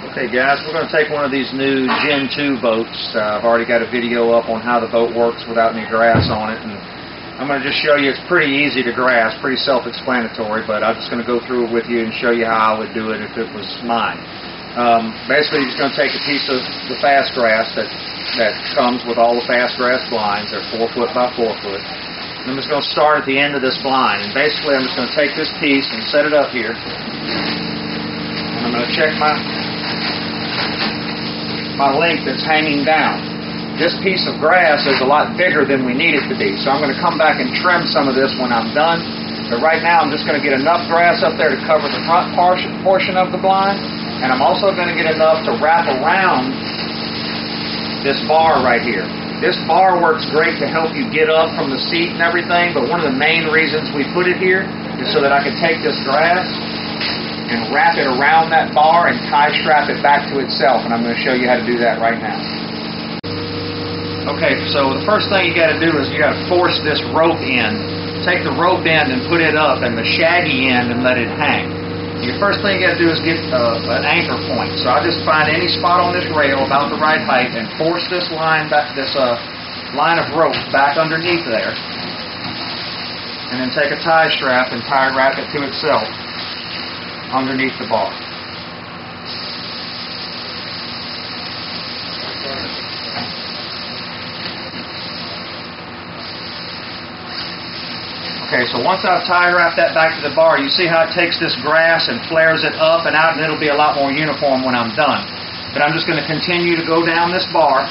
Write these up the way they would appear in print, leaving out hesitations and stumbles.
Okay guys, we're going to take one of these new Gen 2 boats. I've already got a video up on how the boat works without any grass on it, and I'm going to just show you it's pretty easy to grass, pretty self-explanatory, but I'm just going to go through it with you and show you how I would do it if it was mine. Basically, you're just going to take a piece of the fastgrass that comes with all the fastgrass blinds. They're 4 foot by 4 foot. And I'm just going to start at the end of this blind, and basically I'm just going to take this piece and set it up here. And I'm going to check my length that's hanging down. This piece of grass is a lot bigger than we need it to be, so I'm going to come back and trim some of this when I'm done. But right now I'm just going to get enough grass up there to cover the front portion of the blind, and I'm also going to get enough to wrap around this bar right here. This bar works great to help you get up from the seat and everything, but one of the main reasons we put it here is so that I can take this grass and wrap it around that bar and tie strap it back to itself, and I'm going to show you how to do that right now. Okay, so the first thing you got to do is you got to force this rope in. Take the rope end and put it up, and the shaggy end, and let it hang. Your first thing you got to do is get an anchor point. So I just find any spot on this rail about the right height and force this line back, this line of rope back underneath there, and then take a tie strap and tie wrap it to itself underneath the bar. Okay, so once I've tie wrapped that back to the bar, you see how it takes this grass and flares it up and out, and it'll be a lot more uniform when I'm done. But I'm just going to continue to go down this bar,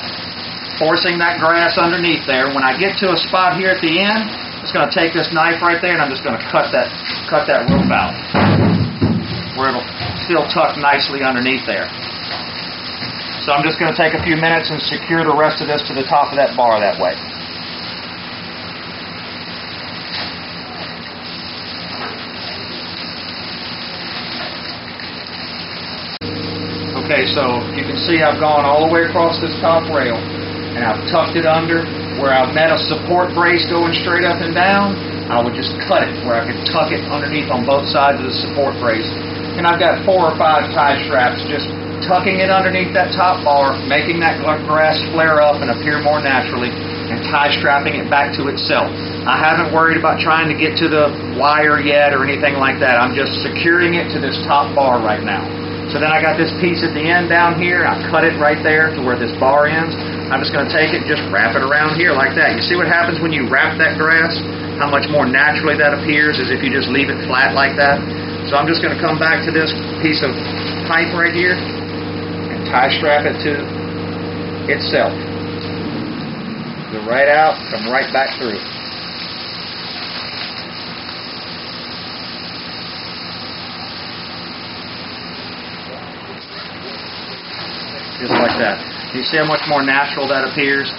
forcing that grass underneath there. When I get to a spot here at the end, I'm just going to take this knife right there, and I'm just going to cut that rope out, where it'll still tuck nicely underneath there. So I'm just going to take a few minutes and secure the rest of this to the top of that bar that way. Okay, so you can see I've gone all the way across this top rail, and I've tucked it under. Where I've met a support brace going straight up and down, I would just cut it where I could tuck it underneath on both sides of the support brace. And I've got 4 or 5 tie straps just tucking it underneath that top bar, making that grass flare up and appear more naturally, and tie strapping it back to itself. I haven't worried about trying to get to the wire yet or anything like that. I'm just securing it to this top bar right now. So then I got this piece at the end down here. I cut it right there to where this bar ends. I'm just going to take it and just wrap it around here like that. You see what happens when you wrap that grass? How much more naturally that appears as if you just leave it flat like that. So I'm just going to come back to this piece of pipe right here and tie strap it to itself. Go right out, come right back through. Just like that. You see how much more natural that appears?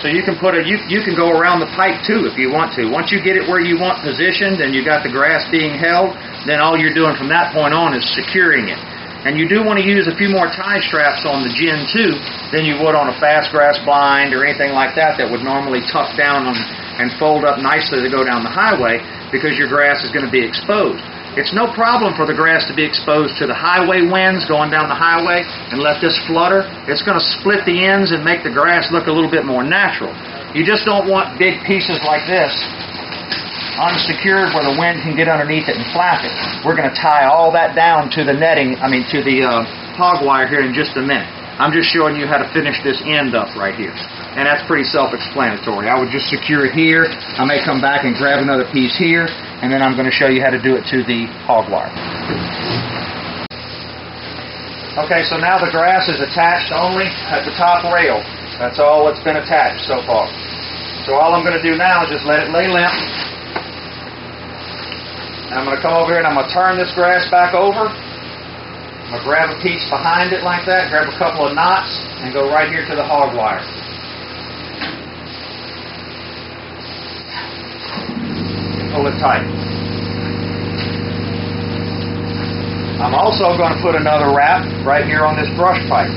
So you can you can go around the pipe too if you want to. Once you get it where you want positioned and you got the grass being held, then all you're doing from that point on is securing it. And you do want to use a few more tie straps on the Gen 2 than you would on a fastgrass blind or anything like that would normally tuck down and fold up nicely to go down the highway, because your grass is going to be exposed. It's no problem for the grass to be exposed to the highway winds going down the highway and let this flutter. It's going to split the ends and make the grass look a little bit more natural. You just don't want big pieces like this unsecured where the wind can get underneath it and flap it. We're going to tie all that down to the netting, to the hog wire here in just a minute. I'm just showing you how to finish this end up right here. And that's pretty self-explanatory. I would just secure it here. I may come back and grab another piece here, and then I'm going to show you how to do it to the hog wire. Okay, so now the grass is attached only at the top rail. That's all that's been attached so far. So all I'm going to do now is just let it lay limp. And I'm going to come over here and I'm going to turn this grass back over. I'm going to grab a piece behind it like that, grab a couple of knots, and go right here to the hog wire. Pull it tight. I'm also going to put another wrap right here on this brush pipe.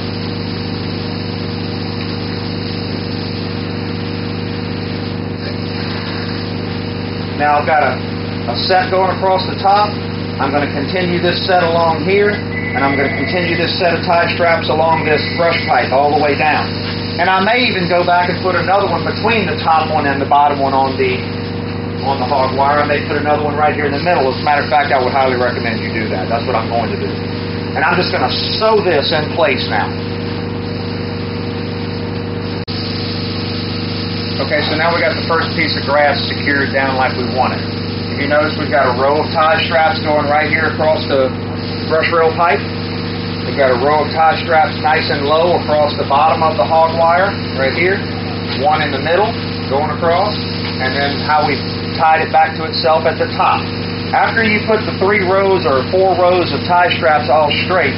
Now I've got a set going across the top. I'm going to continue this set along here. And I'm going to continue this set of tie straps along this brush pipe all the way down. And I may even go back and put another one between the top one and the bottom one on the hog wire. I may put another one right here in the middle. As a matter of fact, I would highly recommend you do that. That's what I'm going to do. And I'm just going to sew this in place now. Okay, so now we got the first piece of grass secured down like we wanted. If you notice, we've got a row of tie straps going right here across the brush rail pipe. We've got a row of tie straps nice and low across the bottom of the hog wire right here. One in the middle going across, and then how we tied it back to itself at the top. After you put the 3 rows or 4 rows of tie straps all straight,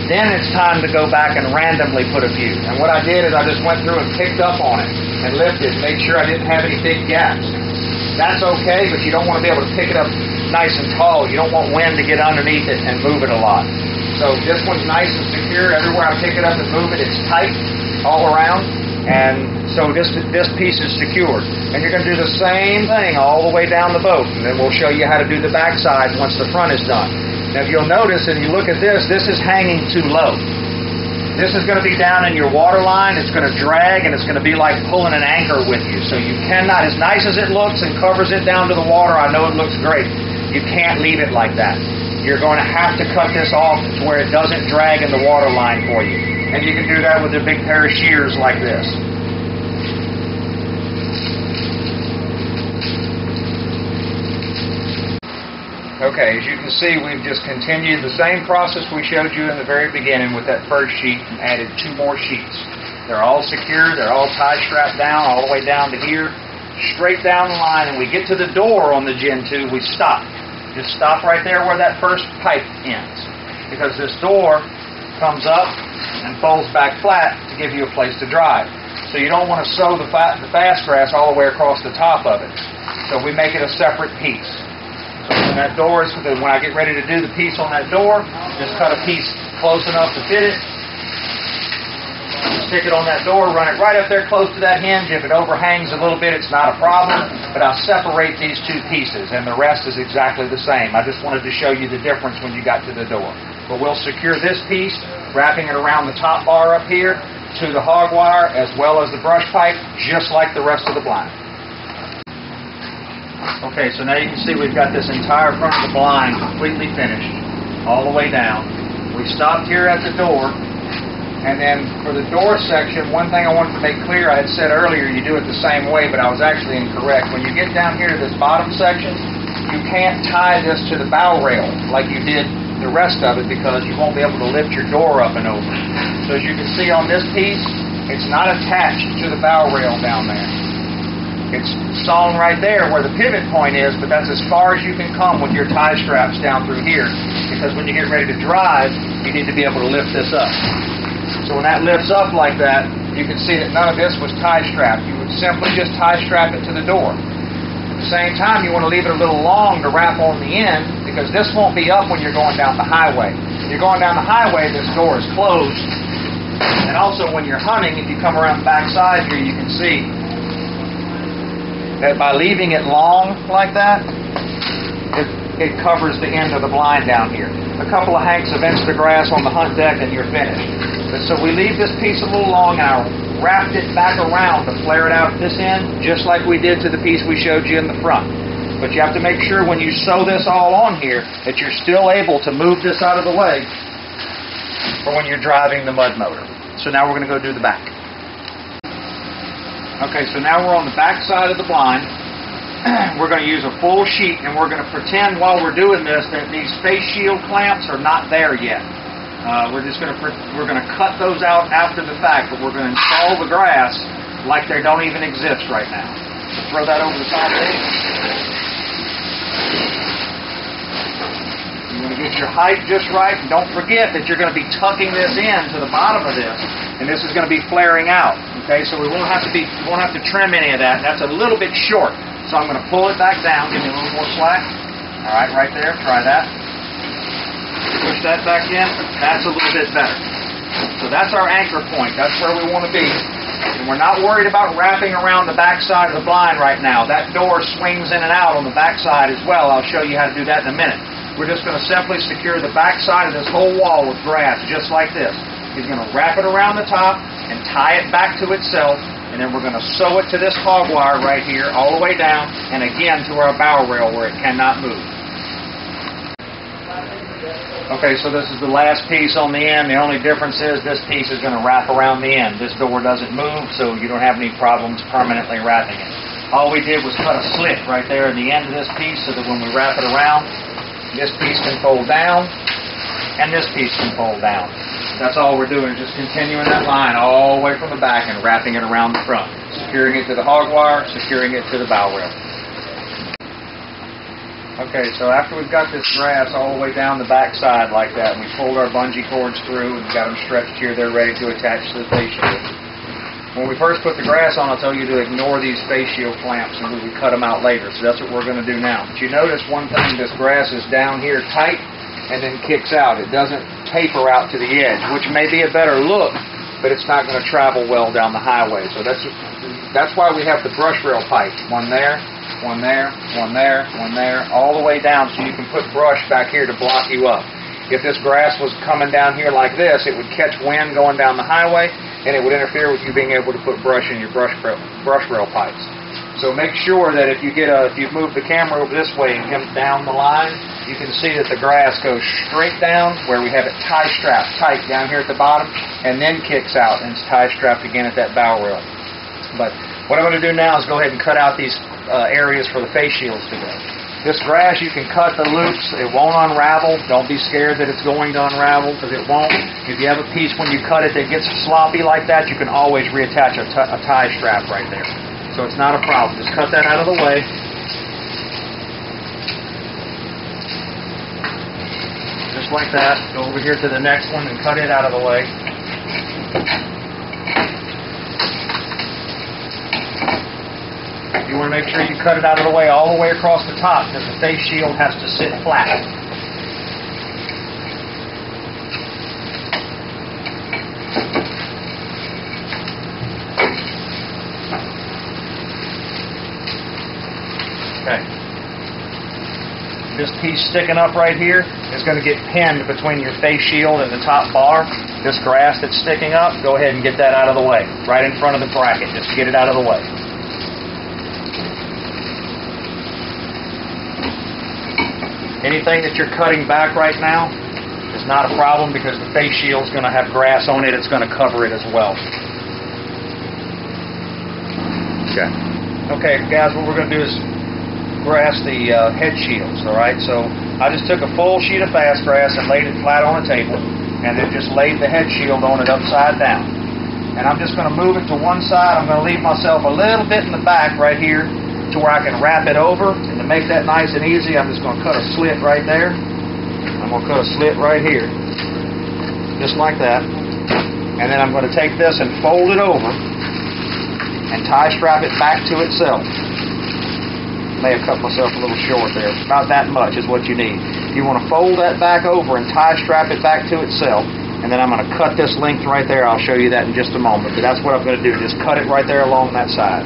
then it's time to go back and randomly put a few. And what I did is I just went through and picked up on it and lifted, made sure I didn't have any big gaps. That's okay, but you don't want to be able to pick it up nice and tall. You don't want wind to get underneath it and move it a lot. So this one's nice and secure. Everywhere I pick it up and move it, it's tight all around. And so this piece is secured. And you're going to do the same thing all the way down the boat. And then we'll show you how to do the back side once the front is done. Now if you'll notice, and you look at this is hanging too low. This is going to be down in your water line. It's going to drag, and it's going to be like pulling an anchor with you. So you cannot, as nice as it looks and covers it down to the water, I know it looks great. You can't leave it like that. You're going to have to cut this off to where it doesn't drag in the water line for you. And you can do that with a big pair of shears like this. Okay, as you can see, we've just continued the same process we showed you in the very beginning with that first sheet and added 2 more sheets. They're all secure, they're all tie strapped down all the way down to here, straight down the line, and we get to the door on the Gen 2, we stop. Just stop right there where that first pipe ends, because this door comes up and folds back flat to give you a place to drive. So you don't want to sew the fast grass all the way across the top of it. So we make it a separate piece. So when that door is, when I get ready to do the piece on that door, just cut a piece close enough to fit it. Stick it on that door, run it right up there close to that hinge. If it overhangs a little bit, it's not a problem. But I'll separate these 2 pieces, and the rest is exactly the same. I just wanted to show you the difference when you got to the door. But we'll secure this piece, wrapping it around the top bar up here to the hog wire as well as the brush pipe, just like the rest of the blind. Okay, so now you can see we've got this entire front of the blind completely finished, all the way down. We stopped here at the door, and then for the door section, one thing I wanted to make clear, I had said earlier you do it the same way, but I was actually incorrect. When you get down here to this bottom section, you can't tie this to the bow rail like you did the rest of it, because you won't be able to lift your door up and over. So as you can see on this piece, it's not attached to the bow rail down there. It's sewn right there where the pivot point is, but that's as far as you can come with your tie straps down through here, because when you get ready to drive, you need to be able to lift this up. So when that lifts up like that, you can see that none of this was tie strapped. You would simply just tie strap it to the door. At the same time, you want to leave it a little long to wrap on the end, because this won't be up when you're going down the highway. When you're going down the highway, this door is closed. And also when you're hunting, if you come around the back side here, you can see that by leaving it long like that, it covers the end of the blind down here. A couple of hanks of Instagrass on the hunt deck and you're finished. But so we leave this piece a little long, and I wrapped it back around to flare it out at this end, just like we did to the piece we showed you in the front. But you have to make sure when you sew this all on here that you're still able to move this out of the way for when you're driving the mud motor. So now we're going to go do the back. Okay, so now we're on the back side of the blind. We're going to use a full sheet, and we're going to pretend while we're doing this that these face shield clamps are not there yet. We're going to cut those out after the fact, but we're going to install the grass like they don't even exist right now. So throw that over the top there. You want to get your height just right, and don't forget that you're going to be tucking this in to the bottom of this, and this is going to be flaring out. Okay, so we won't have to trim any of that. That's a little bit short, so I'm going to pull it back down. Give me a little more slack. All right, right there. Try that. Push that back in. That's a little bit better. So that's our anchor point. That's where we want to be. And we're not worried about wrapping around the back side of the blind right now. That door swings in and out on the back side as well. I'll show you how to do that in a minute. we're just going to simply secure the back side of this whole wall with grass, just like this. He's going to wrap it around the top and tie it back to itself, and then we're going to sew it to this hog wire right here, all the way down, and again to our bow rail where it cannot move. Okay, so this is the last piece on the end. The only difference is this piece is going to wrap around the end. This door doesn't move, so you don't have any problems permanently wrapping it. All we did was cut a slit right there at the end of this piece so that when we wrap it around, this piece can fold down, and this piece can fold down. That's all we're doing, just continuing that line all the way from the back and wrapping it around the front. Securing it to the hog wire, securing it to the bow rail. Okay, so after we've got this grass all the way down the back side like that, and we pulled our bungee cords through and got them stretched here, they're ready to attach to the face shield. When we first put the grass on, I'll tell you to ignore these face shield clamps and we cut them out later, so that's what we're going to do now. But you notice one thing, this grass is down here tight and then kicks out. It doesn't taper out to the edge, which may be a better look, but it's not going to travel well down the highway. So that's why we have the brush rail pipe. One there, one there, one there, one there, all the way down so you can put brush back here to block you up. If this grass was coming down here like this, it would catch wind going down the highway, and it would interfere with you being able to put brush in your brush rail pipes. So make sure that if you move the camera over this way and come down the line, you can see that the grass goes straight down where we have it tie-strapped tight down here at the bottom, and then kicks out and it's tie-strapped again at that bow rail. But what I'm going to do now is go ahead and cut out these areas for the face shields to go. This grass, you can cut the loops. It won't unravel. Don't be scared that it's going to unravel, because it won't. If you have a piece when you cut it that gets sloppy like that, you can always reattach a tie strap right there. So it's not a problem. Just cut that out of the way. Just like that. Go over here to the next one and cut it out of the way. You want to make sure you cut it out of the way all the way across the top, because the face shield has to sit flat. Okay. This piece sticking up right here is going to get pinned between your face shield and the top bar. This grass that's sticking up, go ahead and get that out of the way. Right in front of the bracket. Just get it out of the way. Anything that you're cutting back right now is not a problem, because the face shield is going to have grass on it. It's going to cover it as well. Okay, guys, what we're going to do is grass the head shields, all right? So I just took a full sheet of fast grass and laid it flat on a table, and then just laid the head shield on it upside down. And I'm just going to move it to one side. I'm going to leave myself a little bit in the back right here to where I can wrap it over. And to make that nice and easy, I'm just going to cut a slit right there. I'm going to cut a slit right here, just like that. And then I'm going to take this and fold it over and tie strap it back to itself. May have cut myself a little short there. About that much is what you need. You want to fold that back over and tie strap it back to itself. And then I'm going to cut this length right there. I'll show you that in just a moment. But that's what I'm going to do. Just cut it right there along that side.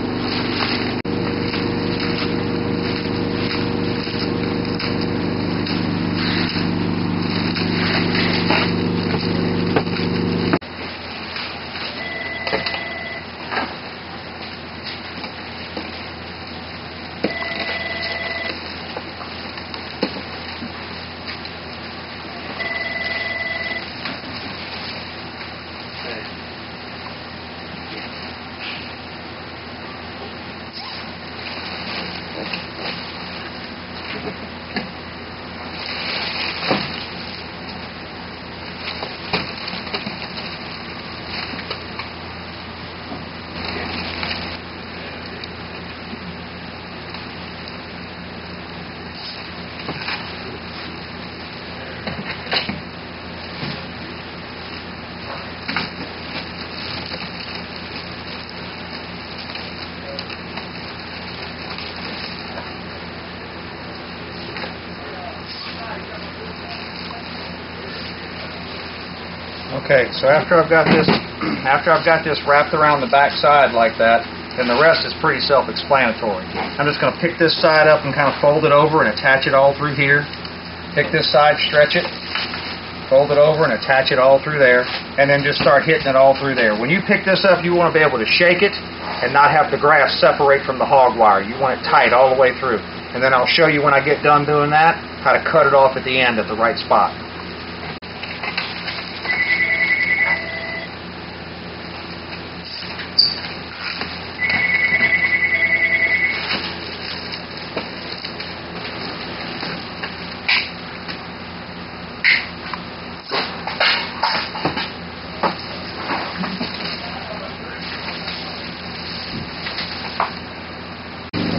Okay, so after I've got this wrapped around the back side like that, then the rest is pretty self-explanatory. I'm just going to pick this side up and kind of fold it over and attach it all through here. Pick this side, stretch it, fold it over, and attach it all through there, and then just start hitting it all through there. When you pick this up, you want to be able to shake it and not have the grass separate from the hog wire. You want it tight all the way through. And then I'll show you when I get done doing that how to cut it off at the end at the right spot.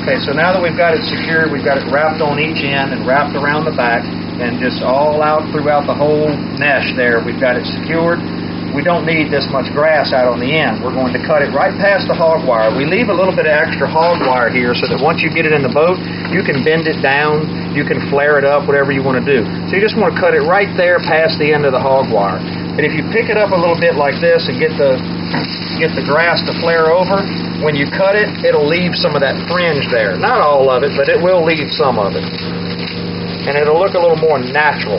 Okay, so now that we've got it secured, we've got it wrapped on each end and wrapped around the back and just all out throughout the whole mesh there. We've got it secured. We don't need this much grass out on the end. We're going to cut it right past the hog wire. We leave a little bit of extra hog wire here so that once you get it in the boat, you can bend it down, you can flare it up, whatever you want to do. So you just want to cut it right there past the end of the hog wire. And if you pick it up a little bit like this and get the grass to flare over, when you cut it, it'll leave some of that fringe there. Not all of it, but it will leave some of it. And it'll look a little more natural.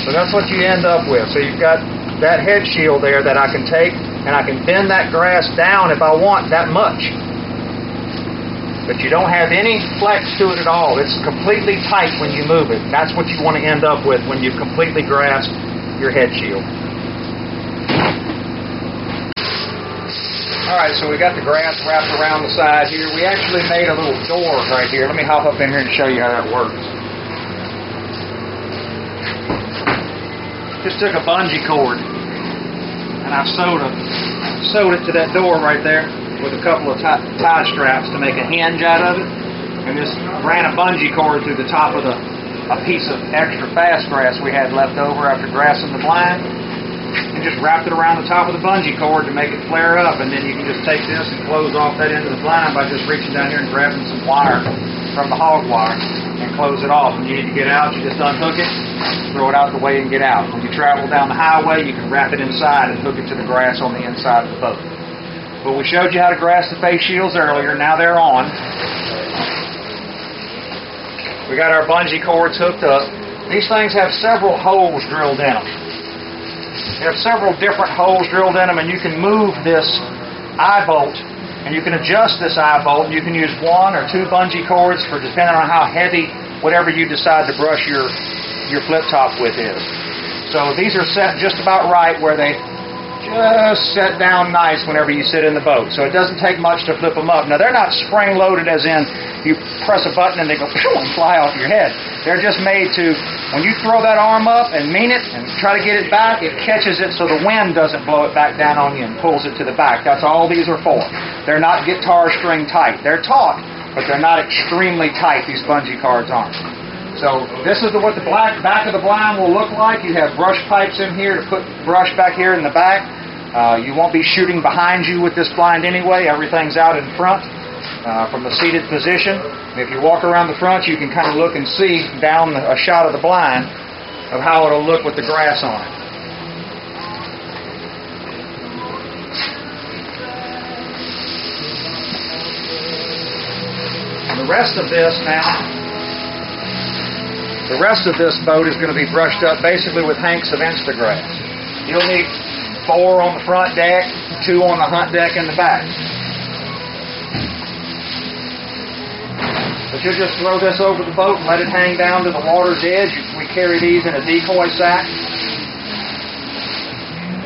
So that's what you end up with. So you've got that head shield there that I can take, and I can bend that grass down if I want that much. But you don't have any flex to it at all. It's completely tight when you move it. That's what you want to end up with when you've completely grasped your head shield. Alright, so we got the grass wrapped around the side here. We actually made a little door right here. Let me hop up in here and show you how that works. Just took a bungee cord and I've sewed it to that door right there with a couple of tie straps to make a hinge out of it, and just ran a bungee cord through the top of a piece of extra fast grass we had left over after grassing the blind, and just wrapped it around the top of the bungee cord to make it flare up. And then you can just take this and close off that end of the blind by just reaching down here and grabbing some wire from the hog wire and close it off. When you need to get out, you just unhook it, throw it out the way, and get out. When you travel down the highway, you can wrap it inside and hook it to the grass on the inside of the boat. Well, we showed you how to grass the face shields earlier. Now they're on. We got our bungee cords hooked up. These things have several holes drilled in them. They have several different holes drilled in them, and you can move this eye bolt, and you can adjust this eye bolt. You can use 1 or 2 bungee cords for depending on how heavy whatever you decide to brush your flip top with is. So these are set just about right where they just set down nice whenever you sit in the boat. So it doesn't take much to flip them up. Now they're not spring loaded as in you press a button and they go and fly off your head. They're just made to, when you throw that arm up and mean it and try to get it back, it catches it so the wind doesn't blow it back down on you and pulls it to the back. That's all these are for. They're not guitar string tight. They're taut, but they're not extremely tight. These bungee cords aren't. So this is what the back of the blind will look like. You have brush pipes in here to put brush back here in the back. You won't be shooting behind you with this blind anyway. Everything's out in front from the seated position. And if you walk around the front, you can kind of look and see down a shot of the blind of how it'll look with the grass on it. And the rest of this boat is going to be brushed up basically with hanks of Instagrass. You'll need 4 on the front deck, 2 on the hunt deck in the back. But you'll just throw this over the boat and let it hang down to the water's edge. We carry these in a decoy sack.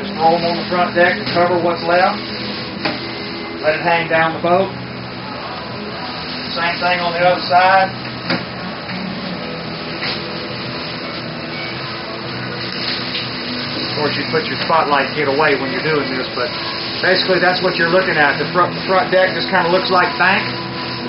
Just throw them on the front deck to cover what's left. Let it hang down the boat. Same thing on the other side. Of course, you put your spotlight kit away when you're doing this, but basically that's what you're looking at. The front deck just kind of looks like bank.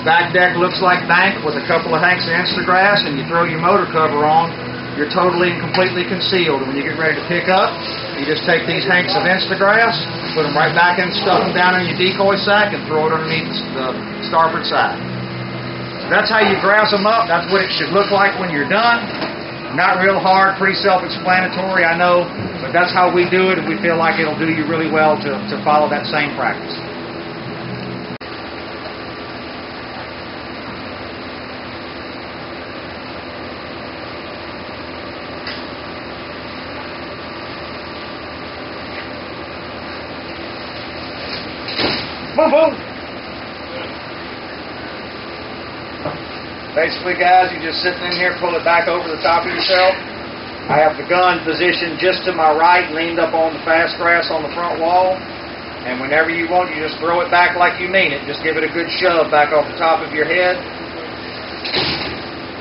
The back deck looks like bank with a couple of hanks of Instagrass, and you throw your motor cover on, you're totally and completely concealed. And when you get ready to pick up, you just take these hanks of Instagrass, put them right back in, stuff them down in your decoy sack, and throw it underneath the starboard side. So that's how you grass them up. That's what it should look like when you're done. Not real hard, pretty self-explanatory, I know, but that's how we do it, and we feel like it'll do you really well to follow that same practice. Boom, boom. Basically, guys, you just sitting in here, pull it back over the top of yourself. I have the gun positioned just to my right, leaned up on the fast grass on the front wall. And whenever you want, you just throw it back like you mean it. Just give it a good shove back off the top of your head.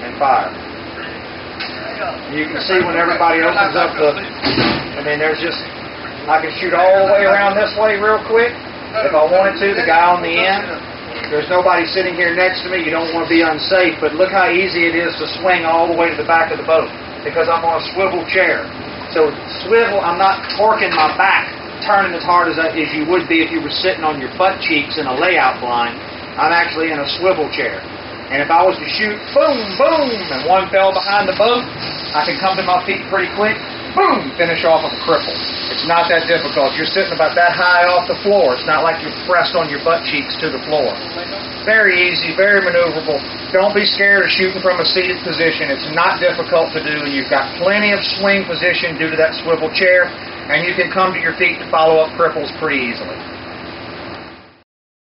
And fire. You can see when everybody opens up there's just, I can shoot all the way around this way real quick. If I wanted to, the guy on the end, there's nobody sitting here next to me. You don't want to be unsafe, but look how easy it is to swing all the way to the back of the boat because I'm on a swivel chair. So swivel, I'm not torquing my back, turning as hard as you would be if you were sitting on your butt cheeks in a layout blind. I'm actually in a swivel chair. And if I was to shoot, boom, boom, and one fell behind the boat, I can come to my feet pretty quick, boom, finish off of a cripple. It's not that difficult. You're sitting about that high off the floor. It's not like you're pressed on your butt cheeks to the floor. Very easy, very maneuverable. Don't be scared of shooting from a seated position. It's not difficult to do, and you've got plenty of swing position due to that swivel chair, and you can come to your feet to follow up cripples pretty easily.